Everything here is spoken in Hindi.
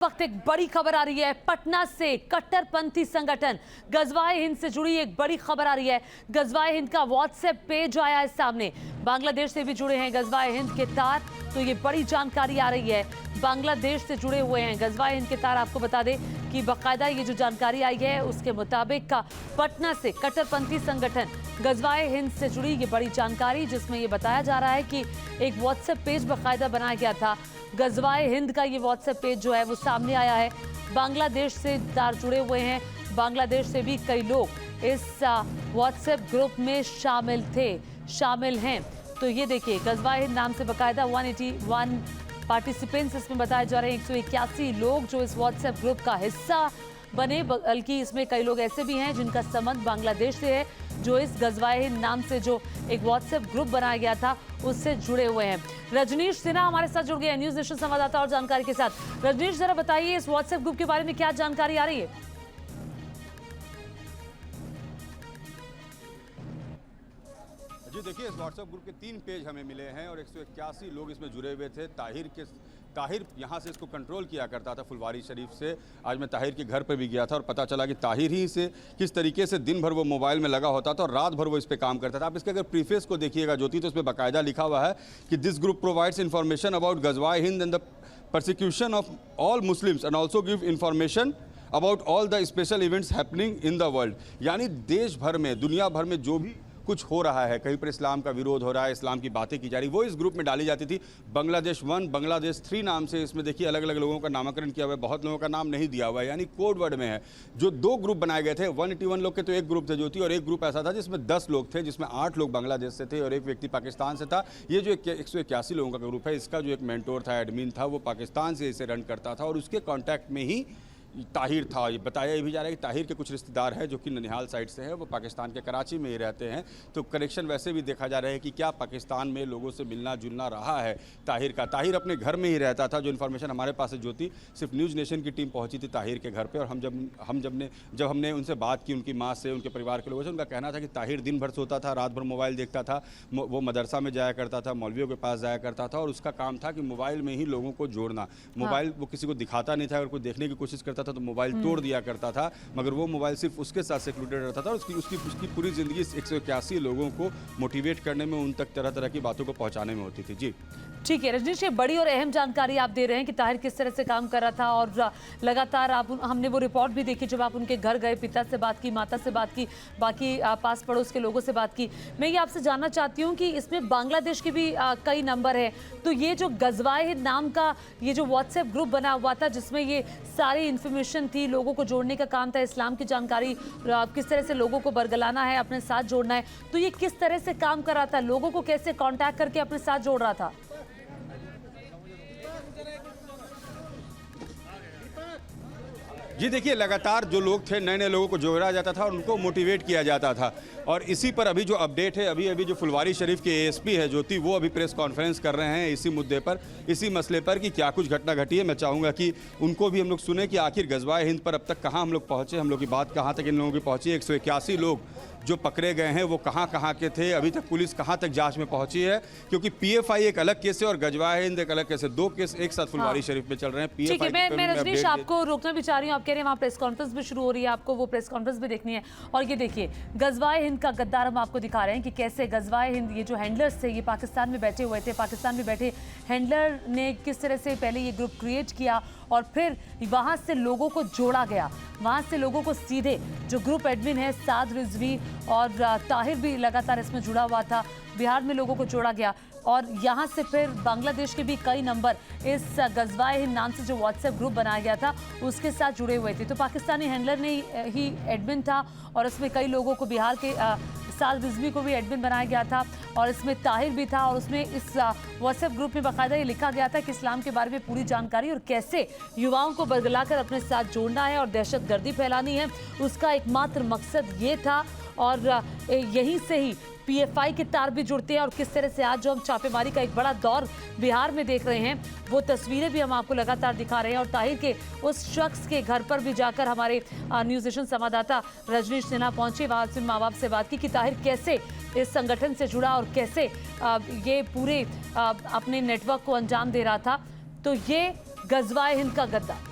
वक्त एक बड़ी खबर आ रही है पटना से। कट्टरपंथी संगठन गजवाए हिंद से जुड़ी एक बड़ी खबर आ रही है। गजवाए हिंद का व्हाट्सएप पेज आया है सामने। बांग्लादेश से भी जुड़े हैं गजवाए हिंद के तार, तो ये बड़ी जानकारी आ रही है। बांग्लादेश से जुड़े हुए हैं गजवाए हिंद के तार। आपको बता दें कि बाकायदा ये जो जानकारी आई है उसके मुताबिक का पटना से कट्टरपंथी संगठन गजवाए हिंद से जुड़ी ये बड़ी जानकारी, जिसमें ये बताया जा रहा है कि एक व्हाट्सएप पेज बाकायदा बनाया गया था। गजवाए हिंद का ये व्हाट्सएप पेज जो है वो सामने आया है। बांग्लादेश से तार जुड़े हुए हैं, बांग्लादेश से भी कई लोग इस व्हाट्सएप ग्रुप में शामिल हैं। तो ये देखिए गजवाए हिंद नाम से बाकायदा 181 पार्टिसिपेंट्स इसमें बताए जा रहे हैं। 181 लोग जो इस व्हाट्सएप ग्रुप का हिस्सा बने, बल्कि इसमें कई लोग ऐसे भी हैं जिनका संबंध बांग्लादेश से है, जो इस गजवाए हिंद नाम से जो एक व्हाट्सएप ग्रुप बनाया गया था उससे जुड़े हुए हैं। रजनीश सिन्हा हमारे साथ जुड़ गए हैं न्यूज़ नेशन संवाददाता और जानकारी के साथ। रजनीश, जरा बताइए इस व्हाट्सएप ग्रुप के बारे में क्या जानकारी आ रही है? जी देखिए, इस व्हाट्सएप ग्रुप के 3 पेज हमें मिले हैं और 181 लोग इसमें जुड़े हुए थे। ताहिर यहाँ से इसको कंट्रोल किया करता था फुलवारी शरीफ से। आज मैं ताहिर के घर पर भी गया था और पता चला कि ताहिर ही से किस तरीके से दिन भर वो मोबाइल में लगा होता था और रात भर वो इस पर काम करता था। आप इसके अगर प्रीफेस को देखिएगा ज्योति, तो इसमें बाकायदा लिखा हुआ है कि this group provides information about गजवाए हिंद and the persecution of all Muslims and also give information about all the special events happening in the world. यानी देश भर में, दुनिया भर में जो भी कुछ हो रहा है, कहीं पर इस्लाम का विरोध हो रहा है, इस्लाम की बातें की जा रही, वो इस ग्रुप में डाली जाती थी। बांग्लादेश 1, बांग्लादेश 3 नाम से इसमें देखिए अलग अलग लोगों का नामकरण किया हुआ है, बहुत लोगों का नाम नहीं दिया हुआ है, यानी कोड वर्ड में है। जो 2 ग्रुप बनाए गए थे, 181 लोग के तो एक ग्रुप थे ज्योति, और एक ग्रुप ऐसा था जिसमें 10 लोग थे, जिसमें 8 लोग बांग्लादेश से थे और एक व्यक्ति पाकिस्तान से था। ये जो 181 लोगों का ग्रुप है, इसका जो एक मेंटोर था, एडमिन था, वो पाकिस्तान से इसे रन करता था और उसके कॉन्टैक्ट में ही ताहिर था। ये बताया भी जा रहा है कि ताहिर के कुछ रिश्तेदार हैं जो कि ननिहाल साइड से हैं, वो पाकिस्तान के कराची में ही रहते हैं। तो कनेक्शन वैसे भी देखा जा रहा है कि क्या पाकिस्तान में लोगों से मिलना जुलना रहा है ताहिर का। ताहिर अपने घर में ही रहता था। जो इन्फॉर्मेशन हमारे पास है ज्योति, सिर्फ न्यूज़ नेशन की टीम पहुंची थी ताहिर के घर पर, और जब हमने उनसे बात की, उनकी माँ से, उनके परिवार के लोगों से, उनका कहना था कि ताहिर दिन भर सोता था, रात भर मोबाइल देखता था, वो मदरसा में जाया करता था, मौलवियों के पास जाया करता था, और उसका काम था कि मोबाइल में ही लोगों को जोड़ना। मोबाइल वो किसी को दिखाता नहीं था, अगर कोई देखने की कोशिश करता था तो मोबाइल तोड़ दिया करता था, मगर वो मोबाइल सिर्फ उसके साथ सिक्योरेटेड रहता था। और उसकी पूरी जिंदगी 181 लोगों को मोटिवेट करने में, उन तक तरह तरह की बातों को पहुंचाने में होती थी। जी ठीक है रजनीश, ये बड़ी और अहम जानकारी आप दे रहे हैं कि ताहिर किस तरह से काम कर रहा था, और लगातार हमने वो रिपोर्ट भी देखी जब आप उनके घर गए, पिता से बात की, माता से बात की, बाकी पास पड़ोस के लोगों से बात की। मैं ये आपसे जानना चाहती हूँ कि इसमें बांग्लादेश के भी कई नंबर हैं, तो ये जो गजवाए हिंद नाम का ये जो व्हाट्सएप ग्रुप बना हुआ था, जिसमें ये सारी इन्फॉर्मेशन थी, लोगों को जोड़ने का काम था, इस्लाम की जानकारी, किस तरह से लोगों को बरगलाना है, अपने साथ जोड़ना है, तो ये किस तरह से काम कर रहा था, लोगों को कैसे कांटेक्ट करके अपने साथ जोड़ रहा था? जी देखिए, लगातार जो लोग थे, नए नए लोगों को जोड़ा जाता था और उनको मोटिवेट किया जाता था। और इसी पर अभी जो अपडेट है, अभी जो फुलवारी शरीफ के एएसपी है ज्योति, वो अभी प्रेस कॉन्फ्रेंस कर रहे हैं इसी मुद्दे पर, इसी मसले पर कि क्या कुछ घटना घटी है। मैं चाहूँगा कि उनको भी हम लोग सुने कि आखिर गजवाए हिंद पर अब तक कहाँ हम लोग पहुँचे, हम लोग की बात कहाँ तक इन लोगों की पहुँची। 181 लोग जो पकड़े गए हैं वो कहाँ के थे, अभी तक पुलिस कहाँ तक जांच में पहुंची है, क्योंकि पीएफआई एक अलग केस है और गजवाए हिंद एक अलग केस है। 2 केस एक साथ फुलवारी शरीफ में चल रहे हैं। ठीक है, मैं रजनीश आपको रोकना भी चाह रही हूँ, आप कह रहे हैं वहाँ प्रेस कॉन्फ्रेंस भी शुरू हो रही है, आपको वो प्रेस कॉन्फ्रेंस भी देखनी है। और ये देखिए गजवाए हिंद का गद्दार हम आपको दिखा रहे हैं कि कैसे गजवाए हिंद, ये जो हैंडलर्स थे, ये पाकिस्तान में बैठे हुए थे, पाकिस्तान में बैठे हैंडलर ने किस तरह से पहले ये ग्रुप क्रिएट किया और फिर वहाँ से लोगों को जोड़ा गया। वहाँ से लोगों को सीधे, जो ग्रुप एडमिन है साद रिजवी और ताहिर भी लगातार इसमें जुड़ा हुआ था, बिहार में लोगों को जोड़ा गया, और यहाँ से फिर बांग्लादेश के भी कई नंबर इस गजवाए हिंद नाम से जो व्हाट्सएप ग्रुप बनाया गया था उसके साथ जुड़े हुए थे। तो पाकिस्तानी हैंडलर ने ही एडमिन था, और इसमें कई लोगों को, बिहार के साद रिजवी को भी एडमिन बनाया गया था, और इसमें ताहिर भी था, और उसमें इस व्हाट्सएप ग्रुप में बाकायदा ये लिखा गया था कि इस्लाम के बारे में पूरी जानकारी और कैसे युवाओं को बरगलाकर अपने साथ जोड़ना है और दहशतगर्दी फैलानी है, उसका एकमात्र मकसद ये था। और यहीं से ही पीएफआई के तार भी जुड़ते हैं, और किस तरह से आज जो हम छापेमारी का एक बड़ा दौर बिहार में देख रहे हैं, वो तस्वीरें भी हम आपको लगातार दिखा रहे हैं। और ताहिर के उस शख्स के घर पर भी जाकर हमारे न्यूज़ नेशन संवाददाता रजनीश सिन्हा पहुंचे, वहां से माँ बाप से बात की कि ताहिर कैसे इस संगठन से जुड़ा और कैसे ये पूरे अपने नेटवर्क को अंजाम दे रहा था। तो ये गजवाए हिंद का गद्दार।